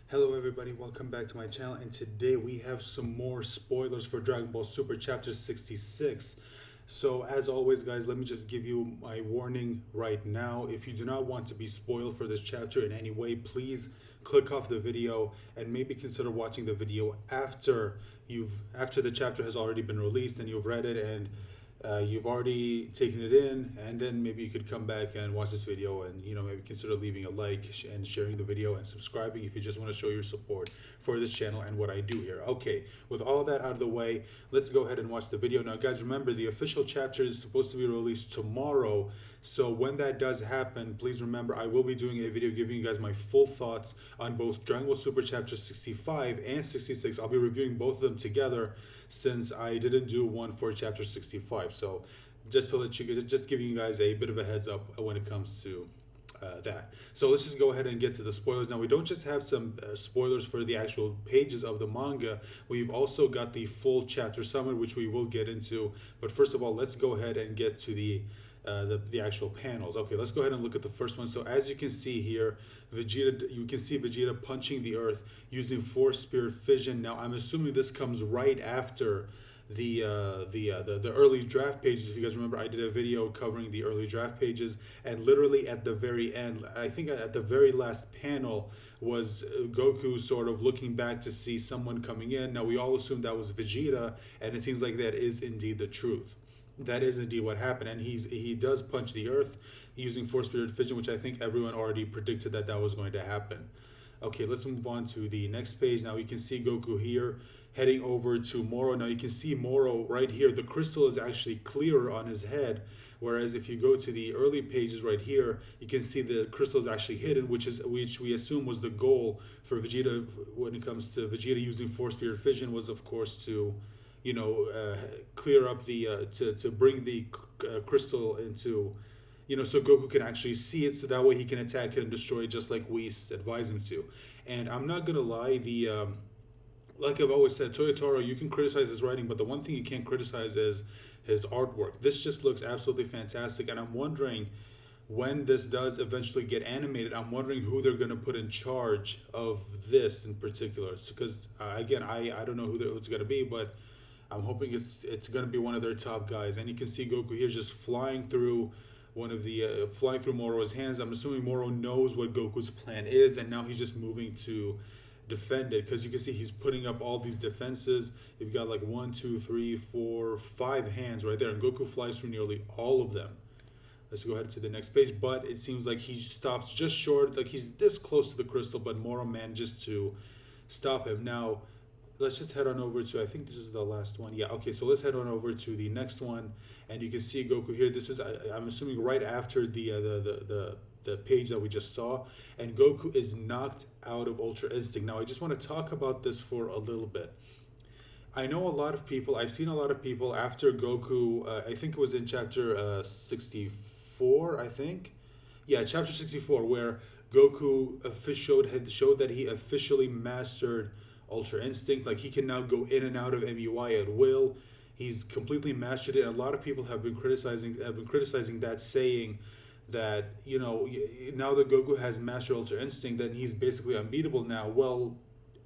Hello everybody, welcome back to my channel, and today we have some more spoilers for Dragon Ball Super Chapter 66. So as always guys, let me just give you my warning right now. If you do not want to be spoiled for this chapter in any way, please click off the video and maybe consider watching the video after the chapter has already been released and you've read it and you've already taken it in, and then maybe you could come back and watch this video and maybe consider leaving a like and sharing the video and subscribing if you just want to show your support for this channel and what I do here. Okay, with all that out of the way, let's go ahead and watch the video. Now guys, remember the official chapter is supposed to be released tomorrow, so when that does happen, please remember I will be doing a video giving you guys my full thoughts on both Dragon Ball Super Chapter 65 and 66. I'll be reviewing both of them together since I didn't do one for Chapter 65. So just to let you, just giving you guys a bit of a heads up when it comes to that. So let's just go ahead and get to the spoilers. Now we don't just have some spoilers for the actual pages of the manga, we've also got the full chapter summary, which we will get into. But first of all, let's go ahead and get to the actual panels. Okay, let's go ahead and look at the first one. So as you can see here, you can see Vegeta punching the earth using Force Spirit Fission. Now I'm assuming this comes right after the early draft pages. If you guys remember, I did a video covering the early draft pages, and literally at the very end, I think at the very last panel, was Goku sort of looking back to see someone coming in. Now we all assumed that was Vegeta, and it seems like that is indeed the truth. That is indeed what happened, and he does punch the earth using Force Spirit Fission, which I think everyone already predicted that was going to happen. Okay, let's move on to the next page. Now you can see Goku here heading over to Moro. Now you can see Moro right here. The crystal is actually clearer on his head, whereas if you go to the early pages right here, you can see the crystal is actually hidden, which we assume was the goal for Vegeta when it comes to Vegeta using Force Spirit Fission, was of course to clear up to bring the crystal into, so Goku can actually see it, so that way he can attack it and destroy it just like Whis advised him to. And I'm not gonna lie, like I've always said, Toyotaro, you can criticize his writing, but the one thing you can't criticize is his artwork. This just looks absolutely fantastic, and I'm wondering when this does eventually get animated, I'm wondering who they're going to put in charge of this in particular. Because again, I don't know who it's going to be, but I'm hoping it's going to be one of their top guys. And you can see Goku here just flying through flying through Moro's hands. I'm assuming Moro knows what Goku's plan is, and now he's just moving to defend it, because you can see he's putting up all these defenses. You've got like 1, 2, 3, 4, 5 hands right there, and Goku flies through nearly all of them. Let's go ahead to the next page, but it seems like he stops just short, like he's this close to the crystal, but Moro manages to stop him. Now let's just head on over to, I think this is the last one. Yeah, okay, so let's head on over to the next one, and you can see Goku here. This is, I'm assuming, right after the page that we just saw, and Goku is knocked out of Ultra Instinct. Now I just want to talk about this for a little bit. I know a lot of people, I've seen a lot of people after Goku, I think it was in chapter 64, I think. Yeah, chapter 64, where Goku showed that he officially mastered Ultra Instinct. Like, he can now go in and out of MUI at will. He's completely mastered it. And a lot of people have been criticizing that, saying that, now that Goku has mastered Ultra Instinct, then he's basically unbeatable now. Well,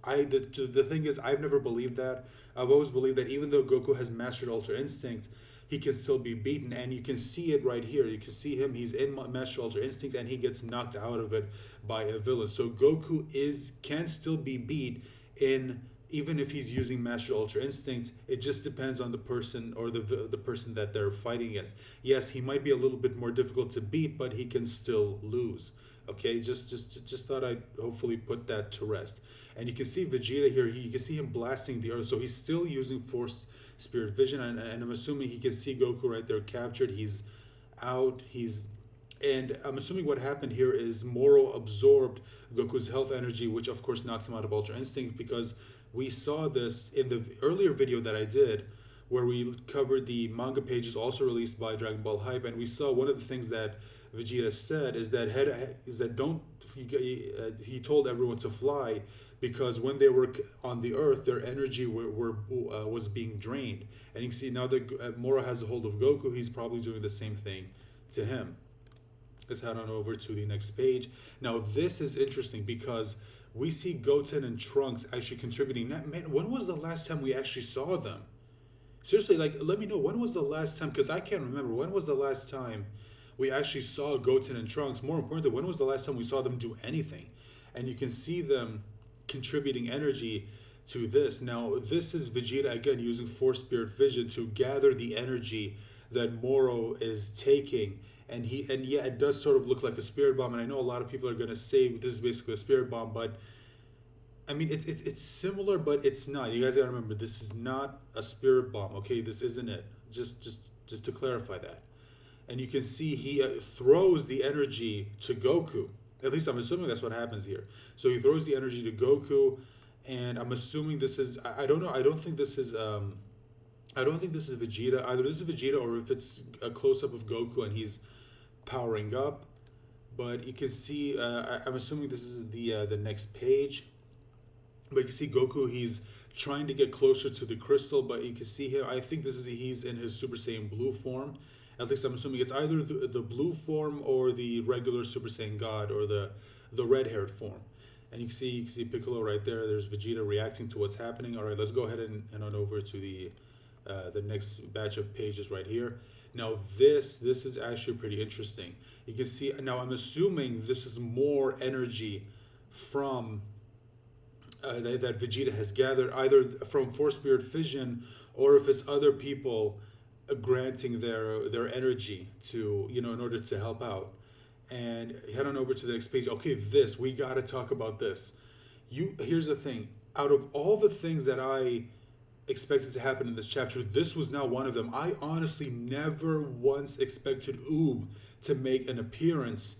the thing is, I've never believed that. I've always believed that even though Goku has mastered Ultra Instinct, he can still be beaten, and you can see it right here. You can see him, he's in Master Ultra Instinct, and he gets knocked out of it by a villain. So Goku can still be beat even if he's using Master Ultra Instinct. It just depends on the person, or the person that they're fighting against. Yes, he might be a little bit more difficult to beat, but he can still lose. Okay, just thought I'd hopefully put that to rest. And you can see Vegeta here, you can see him blasting the earth, so he's still using Force Spirit Vision, and I'm assuming he can see Goku right there captured. He's out, and I'm assuming what happened here is Moro absorbed Goku's health energy, which of course knocks him out of Ultra Instinct, because we saw this in the earlier video that I did, where we covered the manga pages also released by Dragon Ball Hype, and we saw one of the things that Vegeta said is that he told everyone to fly, because when they were on the earth, their energy was being drained. And you can see now that Moro has a hold of Goku, he's probably doing the same thing to him. Let's head on over to the next page. Now this is interesting, because we see Goten and Trunks actually contributing. Man, when was the last time we actually saw them? Seriously, like, let me know, when was the last time, because I can't remember, when was the last time we actually saw Goten and Trunks? More importantly, when was the last time we saw them do anything? And you can see them contributing energy to this. Now, this is Vegeta, again, using Force Spirit Vision to gather the energy that Moro is taking. And yeah, it does sort of look like a spirit bomb. And I know a lot of people are going to say this is basically a spirit bomb, but I mean, it's similar, but it's not. You guys gotta remember, this is not a spirit bomb. Okay, this isn't it. Just to clarify that. And you can see he throws the energy to Goku. At least I'm assuming that's what happens here. So he throws the energy to Goku, and I'm assuming this is. I don't know. I don't think this is. I don't think this is Vegeta. Either this is Vegeta or if it's a close up of Goku and he's powering up. But you can see. I'm assuming this is the next page. But you can see Goku, he's trying to get closer to the crystal, but you can see him, I think he's in his Super Saiyan Blue form. At least I'm assuming it's either the blue form or the regular Super Saiyan God, or the red-haired form. And you can see Piccolo right there. There's Vegeta reacting to what's happening. All right, let's go ahead and on over to the next batch of pages right here. Now this is actually pretty interesting. You can see, now I'm assuming this is more energy from that Vegeta has gathered, either from Force Spirit Vision or if it's other people granting their energy to, in order to help out. And head on over to the next page. Okay, we gotta talk about this. Here's the thing. Out of all the things that I expected to happen in this chapter, this was now one of them. I honestly never once expected Oob to make an appearance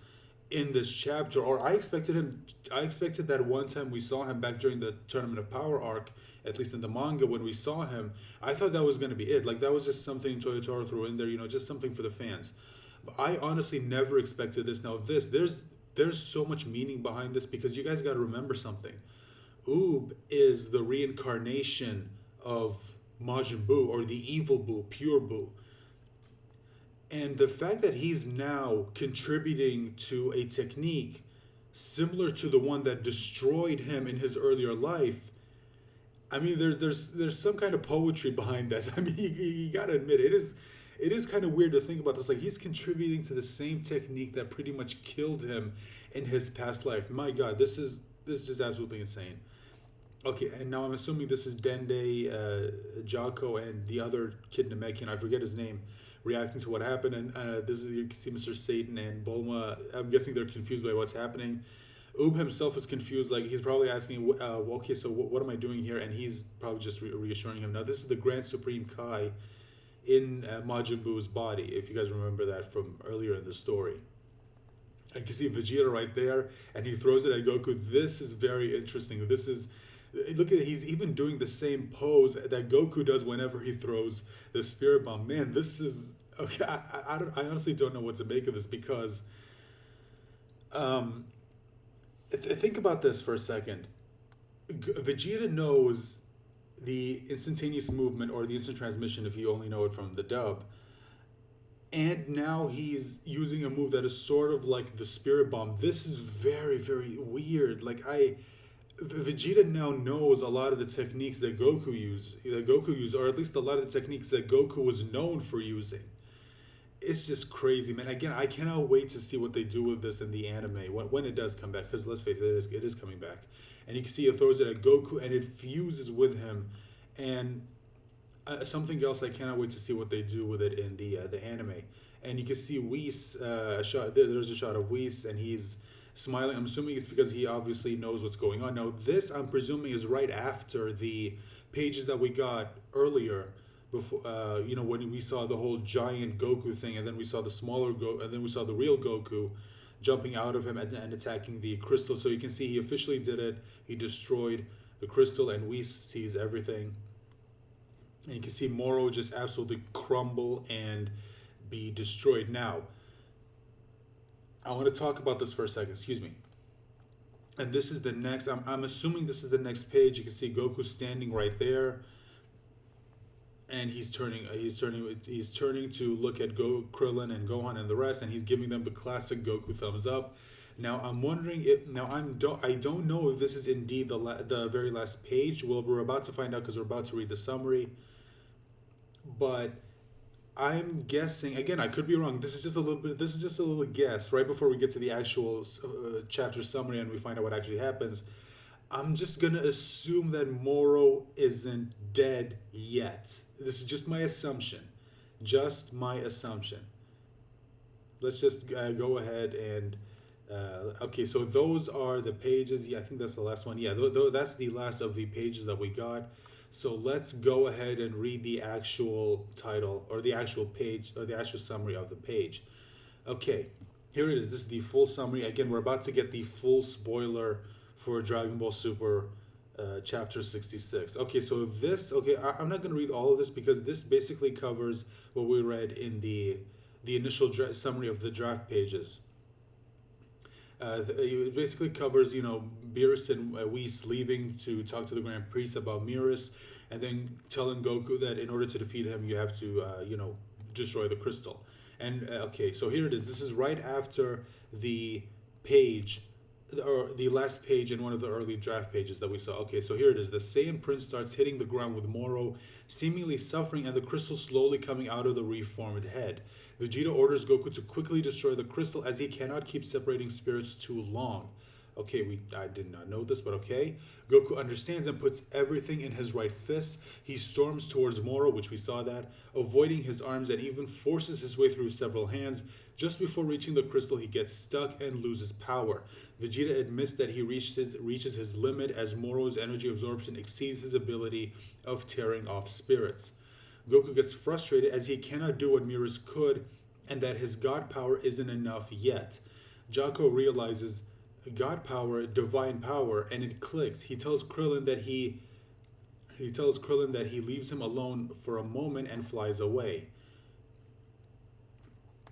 in this chapter, or I expected that one time we saw him back during the Tournament of Power arc, at least in the manga when we saw him, I thought that was going to be it. Like, that was just something Toyotaro threw in there, just something for the fans. But I honestly never expected this. Now there's so much meaning behind this, because you guys got to remember something. Oob is the reincarnation of Majin Buu, or the evil Buu, pure Buu. And the fact that he's now contributing to a technique similar to the one that destroyed him in his earlier life, I mean, there's some kind of poetry behind this. I mean, you gotta admit, it is kind of weird to think about this. Like, he's contributing to the same technique that pretty much killed him in his past life. My God, this is absolutely insane. Okay, and now I'm assuming this is Dende, Jocko, and the other kid Namekian, I forget his name, reacting to what happened. And this is, you can see Mr. Satan and Bulma. I'm guessing they're confused by what's happening. Oob himself is confused. Like, he's probably asking, okay, so what am I doing here? And he's probably just reassuring him. Now, this is the Grand Supreme Kai in Majin Buu's body, if you guys remember that from earlier in the story. I can see Vegeta right there, and he throws it at Goku. This is very interesting. Look at it, he's even doing the same pose that Goku does whenever he throws the Spirit Bomb. Man, this is... Okay, I honestly don't know what to make of this, because... think about this for a second. Vegeta knows the instantaneous movement, or the instant transmission if you only know it from the dub. And now he's using a move that is sort of like the Spirit Bomb. This is very, very weird. Like, Vegeta now knows a lot of the techniques that Goku used, or at least a lot of the techniques that Goku was known for using. It's just crazy, man. Again, I cannot wait to see what they do with this in the anime when it does come back, because let's face it, it is coming back. And you can see it throws it at Goku, and it fuses with him. And something else, I cannot wait to see what they do with it in the anime. And you can see Whis, there's a shot of Whis, and he's smiling. I'm assuming it's because he obviously knows what's going on. Now, this, I'm presuming, is right after the pages that we got earlier, before when we saw the whole giant Goku thing, and then we saw the smaller and then we saw the real Goku jumping out of him and attacking the crystal. So you can see he officially did it. He destroyed the crystal, and Whis sees everything. And you can see Moro just absolutely crumble and be destroyed. Now, I want to talk about this for a second. Excuse me. And this is the next. I'm assuming this is the next page. You can see Goku standing right there, and he's turning to look at Krillin and Gohan and the rest, and he's giving them the classic Goku thumbs up. Now I'm wondering if I don't know if this is indeed the very last page. Well, we're about to find out because we're about to read the summary. But I'm guessing again. I could be wrong. This is just a little bit. This is just a little guess right before we get to the actual chapter summary and we find out what actually happens. I'm just gonna assume that Moro isn't dead yet. This is just my assumption. Just my assumption. Let's just go ahead and okay. So those are the pages. Yeah, I think that's the last one. Yeah, that's the last of the pages that we got. So let's go ahead and read the actual title or the actual page or the actual summary of the page. Okay, here it is. This is the full summary. Again, we're about to get the full spoiler for Dragon Ball Super chapter 66. Okay, so this, I'm not going to read all of this because this basically covers what we read in the initial summary of the draft pages. It basically covers, Beerus and Whis leaving to talk to the Grand Priest about Beerus, and then telling Goku that in order to defeat him, you have to, destroy the crystal. And okay, so here it is. This is right after the page, or the last page in one of the early draft pages that we saw. Okay, so here it is. The Saiyan Prince starts hitting the ground with Moro, seemingly suffering, and the crystal slowly coming out of the reformed head. Vegeta orders Goku to quickly destroy the crystal as he cannot keep separating spirits too long. Okay, I did not know this, but okay. Goku understands and puts everything in his right fist. He storms towards Moro, which we saw that, avoiding his arms and even forces his way through several hands. Just before reaching the crystal, he gets stuck and loses power. Vegeta admits that he reaches his limit as Moro's energy absorption exceeds his ability of tearing off spirits. Goku gets frustrated as he cannot do what Beerus could and that his god power isn't enough yet. Jaco realizes god power, divine power, and it clicks. He tells Krillin that he leaves him alone for a moment and flies away.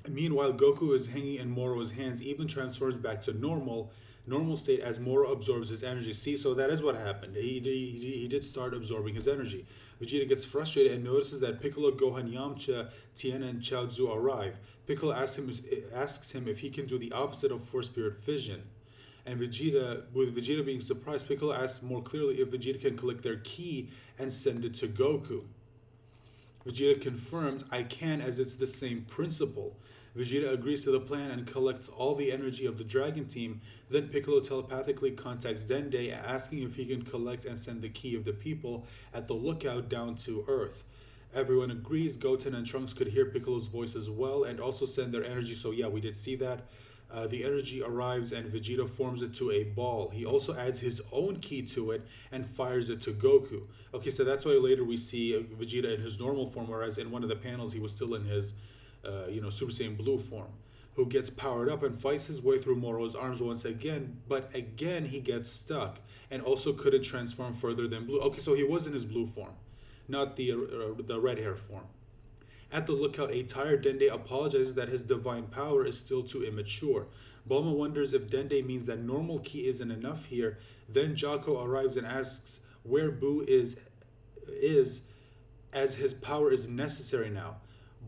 Meanwhile, Goku is hanging in Moro's hands, even transfers back to normal state as Moro absorbs his energy. See, so that is what happened. He did start absorbing his energy. Vegeta gets frustrated and notices that Piccolo, Gohan, Yamcha, Tien, and Chaozu arrive. Piccolo asks him if he can do the opposite of Force Spirit Fission. And with Vegeta being surprised, Piccolo asks more clearly if Vegeta can collect their ki and send it to Goku. Vegeta confirms, I can, as it's the same principle. Vegeta agrees to the plan and collects all the energy of the Dragon Team. Then Piccolo telepathically contacts Dende, asking if he can collect and send the ki of the people at the lookout down to Earth. Everyone agrees. Goten and Trunks could hear Piccolo's voice as well and also send their energy. So yeah, we did see that. The energy arrives and Vegeta forms it to a ball. He also adds his own ki to it and fires it to Goku. Okay, so that's why later we see Vegeta in his normal form, whereas in one of the panels he was still in his Super Saiyan Blue form, who gets powered up and fights his way through Moro's arms once again, but again he gets stuck and also couldn't transform further than blue. Okay, so he was in his blue form, not the red hair form. At the lookout, a tired Dende apologizes that his divine power is still too immature. Bulma wonders if Dende means that normal ki isn't enough here. Then Jaco arrives and asks where Buu is as his power is necessary now.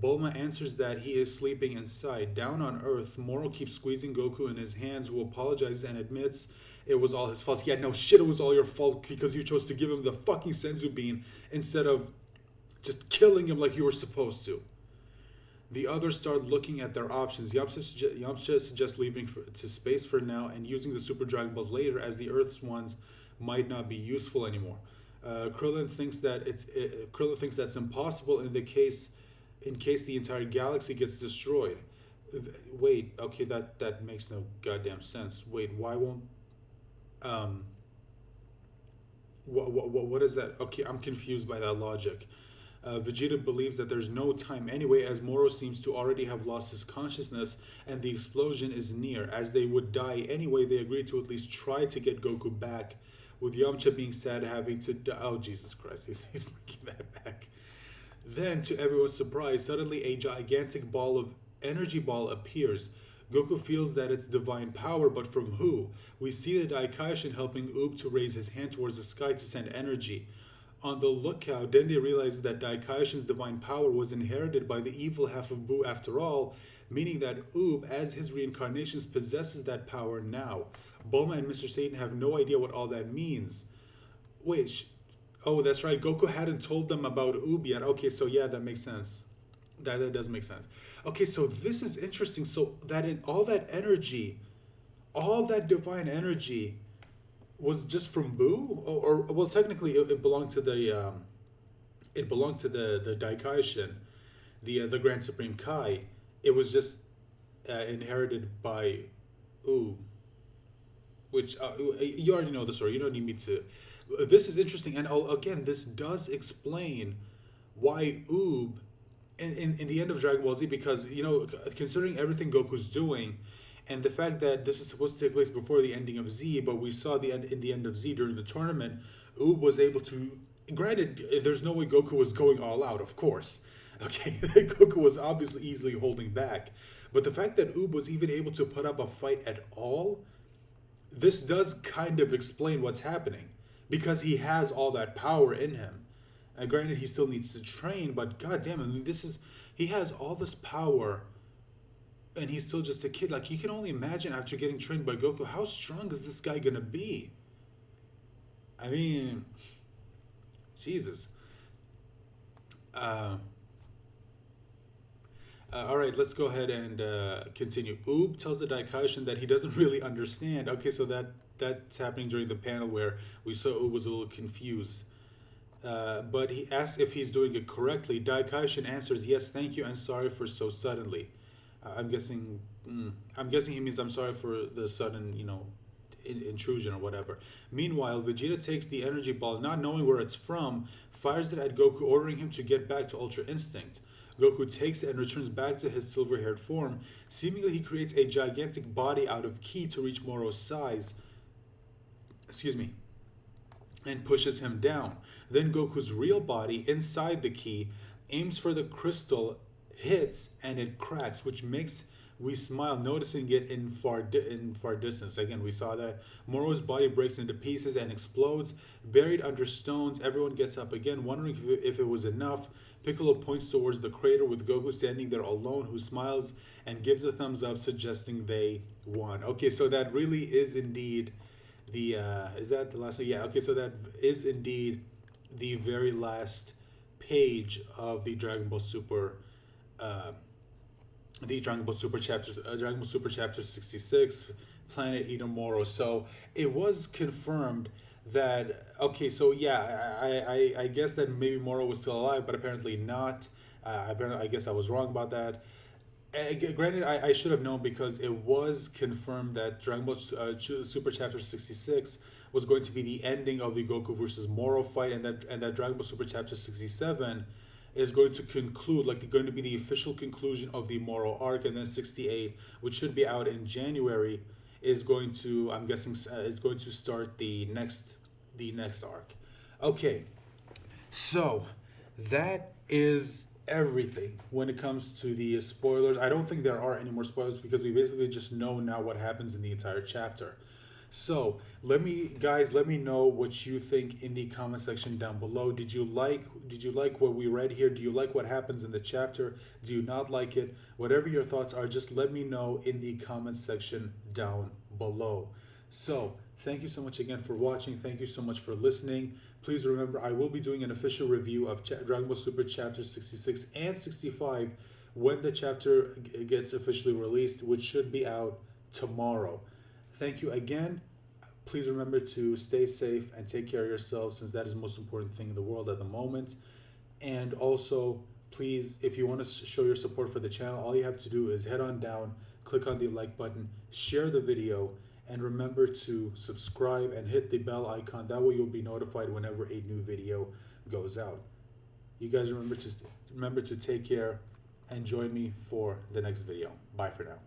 Bulma answers that he is sleeping inside. Down on Earth, Moro keeps squeezing Goku in his hands, who apologizes and admits it was all his fault. Yeah, no shit, it was all your fault because you chose to give him the fucking Senzu Bean instead of just killing him like you were supposed to. The others start looking at their options. Yamcha suggests leaving to space for now and using the Super Dragon Balls later, as the Earth's ones might not be useful anymore. Krillin thinks that's impossible in case the entire galaxy gets destroyed. Wait, okay, that makes no goddamn sense. Wait, why won't what is that? Okay, I'm confused by that logic. Vegeta believes that there's no time anyway, as Moro seems to already have lost his consciousness and the explosion is near. As they would die anyway, they agree to at least try to get Goku back, with Yamcha being sad having to die. Oh, Jesus Christ, he's bringing that back. Then, to everyone's surprise, suddenly a gigantic energy ball appears. Goku feels that it's divine power, but from who? We see the Daikaishin helping Oob to raise his hand towards the sky to send energy. On the lookout, Dende realizes that Daikaishin's divine power was inherited by the evil half of Buu after all. meaning that Oob, as his reincarnations, possesses that power now. Bulma and Mr. Satan have no idea what all that means. Wait, oh, that's right. Goku hadn't told them about Oob yet. Okay, so yeah, that makes sense. That does make sense. Okay, so this is interesting. So that in all that energy, all that divine energy, was just from Boo, or well, technically it belonged to the the Daikaishin, the Grand Supreme Kai. It was just inherited by Oob, which you already know the story. You don't need me to. This is interesting, and again, this does explain why Oob in the end of Dragon Ball Z, because considering everything Goku's doing, and the fact that this is supposed to take place before the ending of Z, but we saw the end of Z during the tournament, Oob was able to. Granted, there's no way Goku was going all out, of course. Okay, Goku was obviously easily holding back, but the fact that Oob was even able to put up a fight at all, this does kind of explain what's happening, because he has all that power in him. And granted, he still needs to train, but goddamn, I mean, he has all this power, and he's still just a kid. Like, you can only imagine after getting trained by Goku, how strong is this guy gonna be? I mean, Jesus. All right, let's go ahead and continue. Oob tells the Daikaishin that he doesn't really understand. Okay, so that's happening during the panel where we saw Oob was a little confused. But he asks if he's doing it correctly. Daikaishin answers, "Yes, thank you, and sorry for so suddenly." I'm guessing he means I'm sorry for the sudden, intrusion or whatever. Meanwhile, Vegeta takes the energy ball, not knowing where it's from, fires it at Goku, ordering him to get back to Ultra Instinct. Goku takes it and returns back to his silver-haired form. Seemingly, he creates a gigantic body out of ki to reach Moro's size. And pushes him down. Then Goku's real body, inside the ki, aims for the crystal, hits, and it cracks, which makes we smile, noticing it in far distance. Again, we saw that. Moro's body breaks into pieces and explodes. Buried under stones, everyone gets up again, wondering if it was enough. Piccolo points towards the crater with Goku standing there alone, who smiles and gives a thumbs up, suggesting they won. Okay, so that really is indeed the is that the last one? Yeah, okay, so that is indeed the very last page of the Dragon Ball Super chapters, Dragon Ball Super chapter 66, Planet Eater Moro. So it was confirmed that, okay, so yeah, I guess that maybe Moro was still alive, but apparently not. I guess I was wrong about that. Granted, I should have known, because it was confirmed that Dragon Ball Super Chapter 66 was going to be the ending of the Goku versus Moro fight, and that Dragon Ball Super Chapter 67 is going to conclude, going to be the official conclusion of the Moro arc, and then 68, which should be out in January, is going to, I'm guessing, is going to start the next arc. Okay, so that is everything when it comes to the spoilers. I don't think there are any more spoilers, because we basically just know now what happens in the entire chapter. So let me know what you think in the comment section down below. Did you like what we read here? Do you like what happens in the chapter? Do you not like it? Whatever your thoughts are, just let me know in the comment section down below. So thank you so much again for watching. Thank you so much for listening. Please remember, I will be doing an official review of Dragon Ball Super Chapter 66 and 65 when the chapter gets officially released, which should be out tomorrow. Thank you again. Please remember to stay safe and take care of yourselves, since that is the most important thing in the world at the moment. And also, please, if you want to show your support for the channel, all you have to do is head on down, click on the like button, share the video, and remember to subscribe and hit the bell icon. That way you'll be notified whenever a new video goes out. You guys remember to take care and join me for the next video. Bye for now.